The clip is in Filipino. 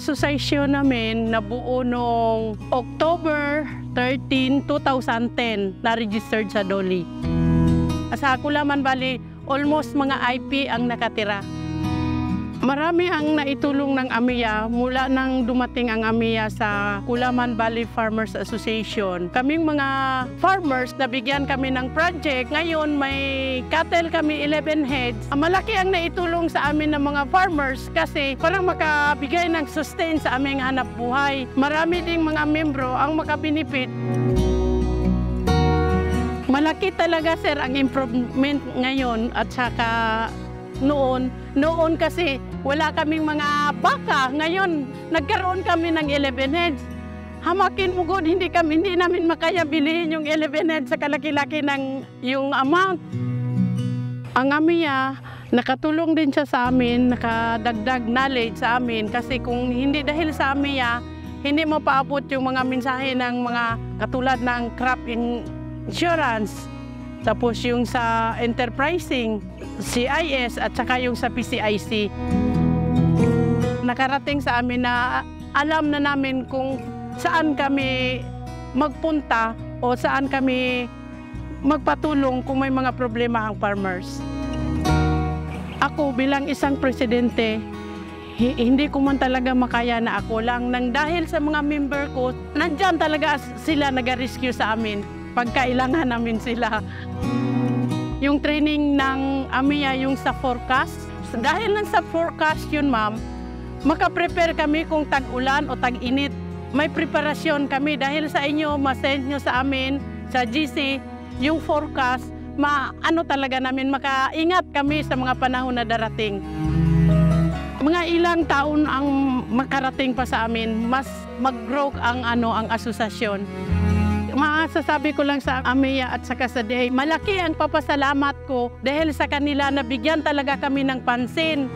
asosasyon namin nabuo noong October 13, 2010 na registered sa Doli. Sa Kulaman Valley, almost mga IP ang nakatira. Marami ang naitulong ng AMIA mula nang dumating ang AMIA sa Kulaman Valley Farmers Association. Kaming mga farmers, nabigyan kami ng project. Ngayon may cattle kami 11 heads. Malaki ang naitulong sa amin ng mga farmers kasi parang makabigay ng sustain sa aming hanap buhay. Marami ding mga membro ang makabinipit. Malaki talaga sir ang improvement ngayon at saka noon kasi wala kaming mga baka. Ngayon, nagkaroon kami ng 11 heads. Hamakin mo God, hindi namin makaya bilihin yung 11 heads sa kalaki-laki ng yung amount. Ang AMIA, nakatulong din siya sa amin, nakadagdag knowledge sa amin kasi kung hindi dahil sa AMIA, hindi mo paabot yung mga mensahe ng mga katulad ng crop insurance, tapos yung sa enterprising, CIS at saka yung sa PCIC. Nakarating sa amin na alam na namin kung saan kami magpunta o saan kami magpatulong kung may mga problema ang farmers. Ako bilang isang presidente, hindi ko man talaga makaya na ako lang nang dahil sa mga member ko, nandyan talaga sila nag-rescue sa amin pagkailangan namin sila. Yung training ng AMIA, yung sa forecast. Dahil lang sa forecast yun, ma'am, makaprepare kami kung tag-ulan o tag-init. May preparasyon kami dahil sa inyo, masend nyo sa amin, sa GC, yung forecast, ano talaga namin, makaingat kami sa mga panahon na darating. Mga ilang taon ang makarating pa sa amin, mas mag-grow ang asosasyon. Masasabi ko lang sa AMIA at saka sa DA, malaki ang papasalamat ko dahil sa kanila nabigyan talaga kami ng pansin.